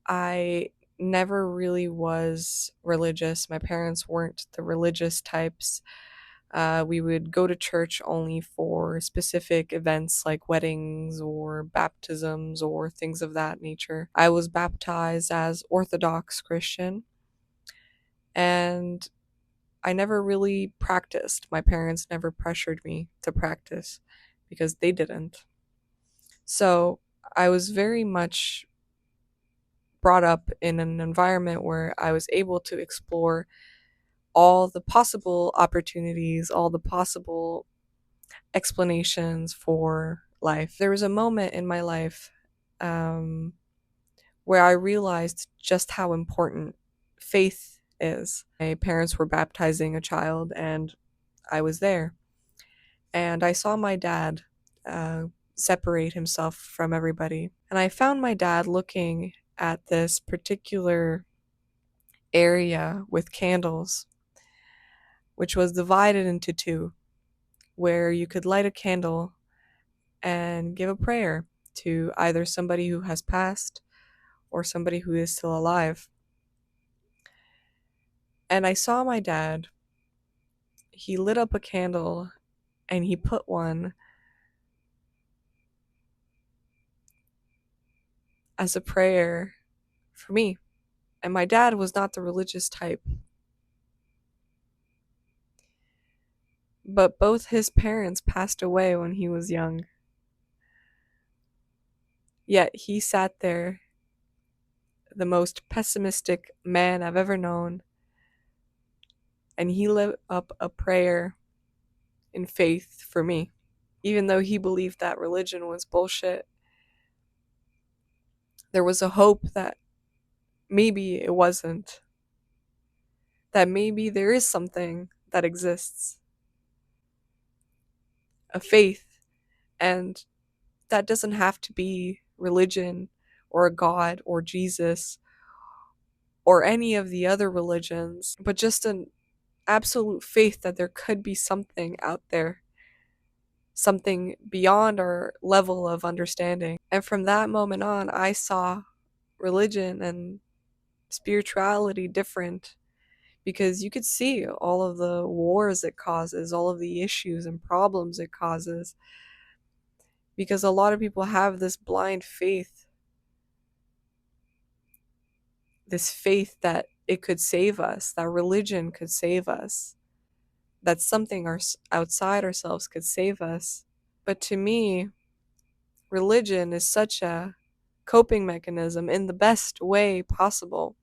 I never really was religious. My parents weren't the religious types. We would go to church only for specific events like weddings or baptisms or things of that nature. I was baptized as Orthodox Christian, and I never really practiced. My parents never pressured me to practice because they didn't. So I was very much brought up in an environment where I was able to explore all the possible opportunities, all the possible explanations for life. There was a moment in my life um, where I realized just how important faith is. My parents were baptizing a child, and I was there. And I saw my dad uh, separate himself from everybody. And I found my dad looking at this particular area with candles, which was divided into two, where you could light a candle and give a prayer to either somebody who has passed or somebody who is still alive. And I saw my dad, he lit up a candle and he put one as a prayer for me. And my dad was not the religious type, but both his parents passed away when he was young. Yet he sat there, the most pessimistic man I've ever known, and he lit up a prayer in faith for me. Even though he believed that religion was bullshit, there was a hope that maybe it wasn't. That maybe there is something that exists, a faith, and that doesn't have to be religion or a God or Jesus or any of the other religions, but just an absolute faith that there could be something out there, something beyond our level of understanding. And from that moment on, I saw religion and spirituality different because you could see all of the wars it causes, all of the issues and problems it causes. Because a lot of people have this blind faith, this faith that it could save us, that religion could save us, that something outside ourselves could save us. But to me, religion is such a coping mechanism in the best way possible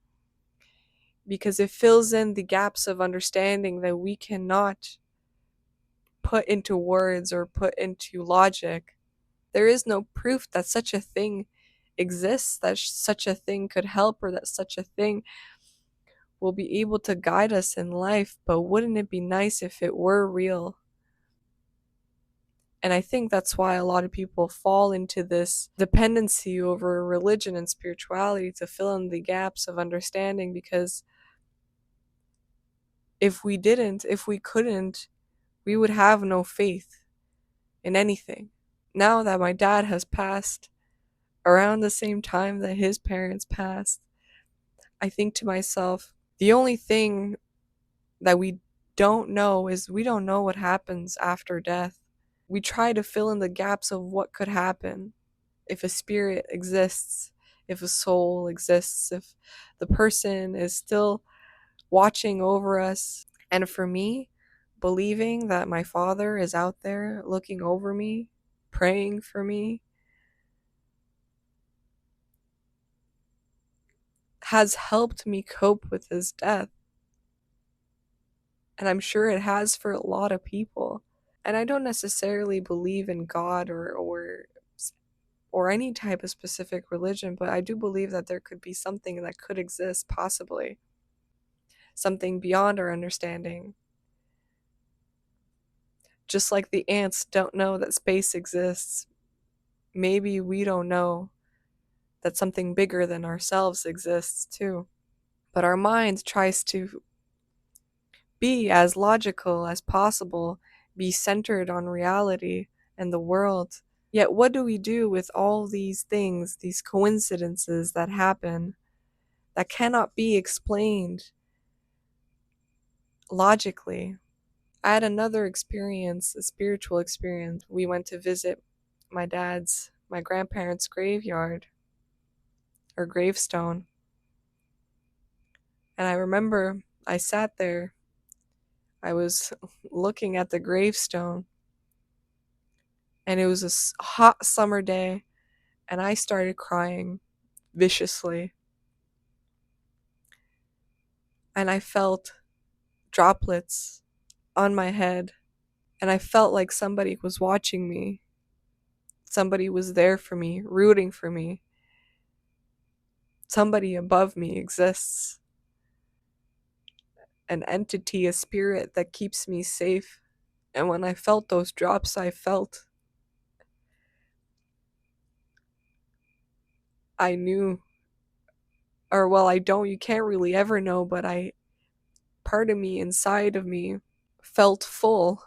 because it fills in the gaps of understanding that we cannot put into words or put into logic. There is no proof that such a thing exists, that such a thing could help, or that such a thing will be able to guide us in life, but wouldn't it be nice if it were real? And I think that's why a lot of people fall into this dependency over religion and spirituality to fill in the gaps of understanding, because if we didn't, if we couldn't, we would have no faith in anything. Now that my dad has passed around the same time that his parents passed, I think to myself, the only thing that we don't know is we don't know what happens after death. We try to fill in the gaps of what could happen if a spirit exists, if a soul exists, if the person is still watching over us. And for me, believing that my father is out there looking over me, praying for me, has helped me cope with his death. And I'm sure it has for a lot of people. And I don't necessarily believe in God or any type of specific religion, but I do believe that there could be something that could exist, possibly. Something beyond our understanding. Just like the ants don't know that space exists, maybe we don't know that something bigger than ourselves exists too. But our mind tries to be as logical as possible, be centered on reality and the world. Yet, what do we do with all these things, these coincidences that happen? that cannot be explained logically. I had another experience, a spiritual experience. We went to visit my grandparents' graveyard or gravestone. And I remember I sat there, I was looking at the gravestone, and it was a hot summer day, and I started crying viciously. And I felt droplets on my head, and I felt like somebody was watching me. Somebody was there for me, rooting for me. Somebody above me exists. An entity, a spirit that keeps me safe. And when I felt those drops, I knew, or well, I don't, you can't really ever know, but part of me, inside of me, felt full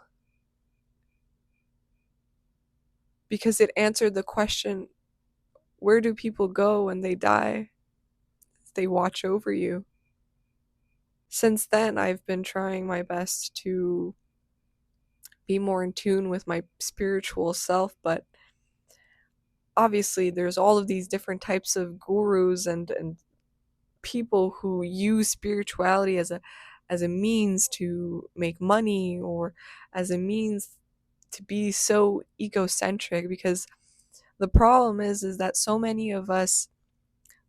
because it answered the question, where do people go when they die? They watch over you. Since then, I've been trying my best to be more in tune with my spiritual self, but obviously there's all of these different types of gurus and people who use spirituality as a means to make money, or as a means to be so egocentric, because the problem is that so many of us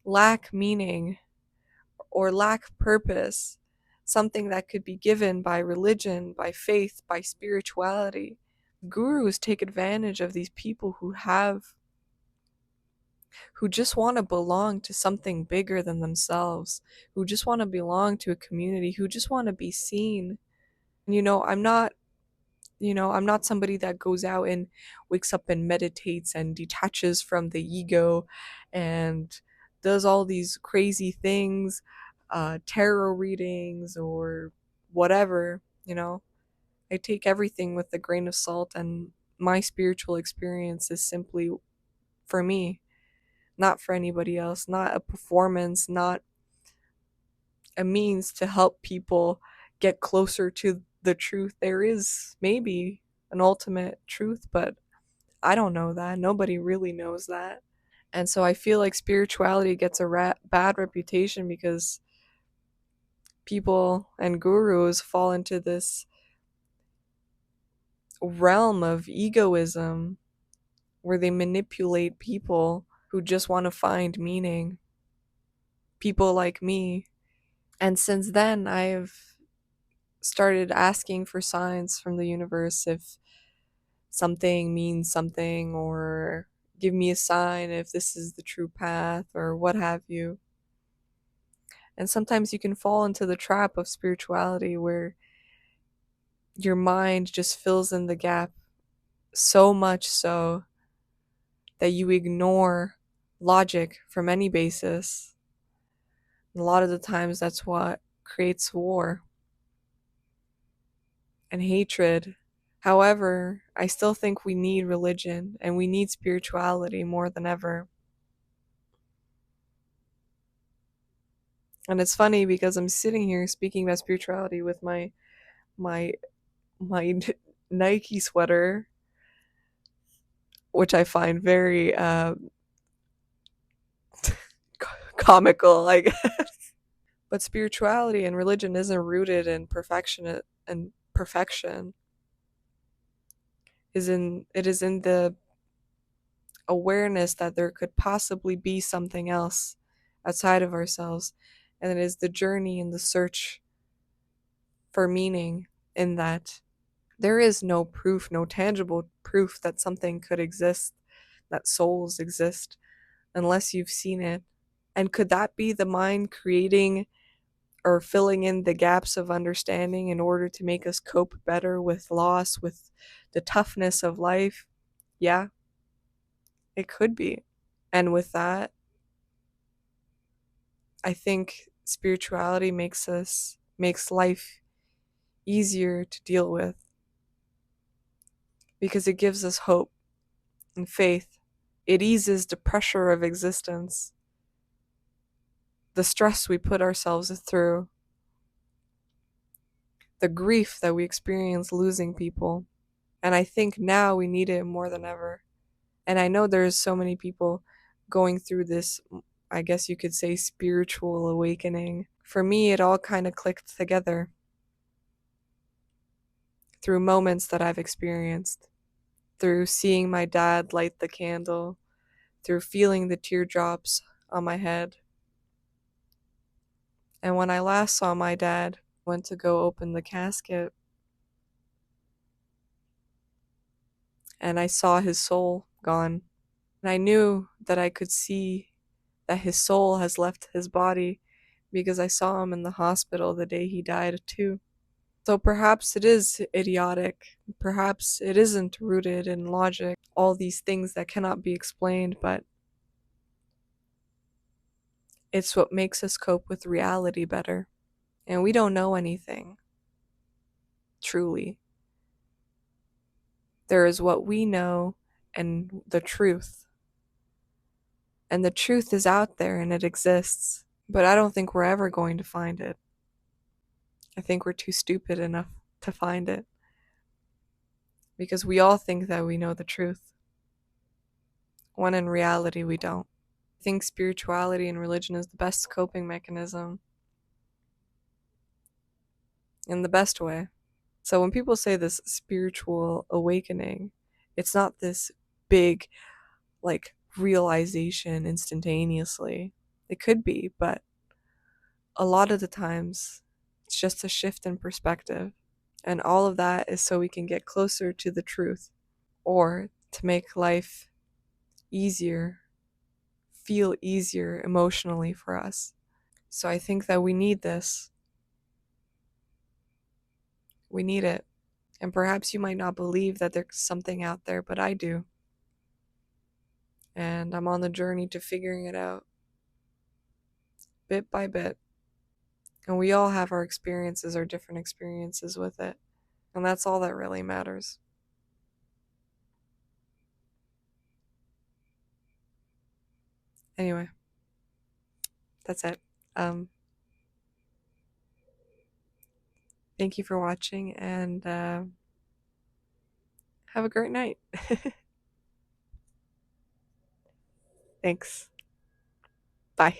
lack meaning or lack purpose, something that could be given by religion, by faith, by spirituality. Gurus take advantage of these people who just want to belong to something bigger than themselves, who just want to belong to a community, who just want to be seen. I'm not somebody that goes out and wakes up and meditates and detaches from the ego and does all these crazy things, tarot readings or whatever. I take everything with a grain of salt, and my spiritual experience is simply for me, not for anybody else, not a performance, not a means to help people get closer to the truth. There is maybe an ultimate truth, but I don't know that. Nobody really knows that. And so I feel like spirituality gets a bad reputation because people and gurus fall into this realm of egoism where they manipulate people who just want to find meaning. People like me. And since then, I've started asking for signs from the universe if something means something, or give me a sign if this is the true path, or what have you. And sometimes you can fall into the trap of spirituality where your mind just fills in the gap so much so that you ignore logic from any basis. And a lot of the times that's what creates war and hatred. However, I still think we need religion and we need spirituality more than ever. And it's funny because I'm sitting here speaking about spirituality with my my Nike sweater, which I find very comical, I guess. But spirituality and religion isn't rooted in perfection. It is in the awareness that there could possibly be something else outside of ourselves, and it is the journey and the search for meaning in that. There is no proof, no tangible proof that something could exist, that souls exist, unless you've seen it. And could that be the mind creating or filling in the gaps of understanding in order to make us cope better with loss, with the toughness of life? Yeah, it could be. And with that, I think spirituality makes life easier to deal with because it gives us hope and faith. It eases the pressure of existence. the stress we put ourselves through, the grief that we experience losing people. And I think now we need it more than ever. And I know there's so many people going through this, I guess you could say, spiritual awakening. For me, it all kind of clicked together through moments that I've experienced, through seeing my dad light the candle, through feeling the teardrops on my head. And when I last saw my dad, went to go open the casket, and I saw his soul gone. And I knew that I could see that his soul has left his body because I saw him in the hospital the day he died, too. So perhaps it is idiotic, perhaps it isn't rooted in logic, all these things that cannot be explained, but it's what makes us cope with reality better. And we don't know anything, truly. There is what we know and the truth. And the truth is out there and it exists. But I don't think we're ever going to find it. I think we're too stupid enough to find it. Because we all think that we know the truth, when in reality we don't. I think spirituality and religion is the best coping mechanism in the best way. So when people say this spiritual awakening, it's not this big, like, realization instantaneously. It could be, but a lot of the times it's just a shift in perspective. And all of that is so we can get closer to the truth, or to make life easier, feel easier emotionally for us. So I think that we need this. We need it. And perhaps you might not believe that there's something out there, but I do. And I'm on the journey to figuring it out bit by bit. And we all have our experiences, our different experiences with it. And that's all that really matters. Anyway, that's it. Thank you for watching, and have a great night. Thanks. Bye.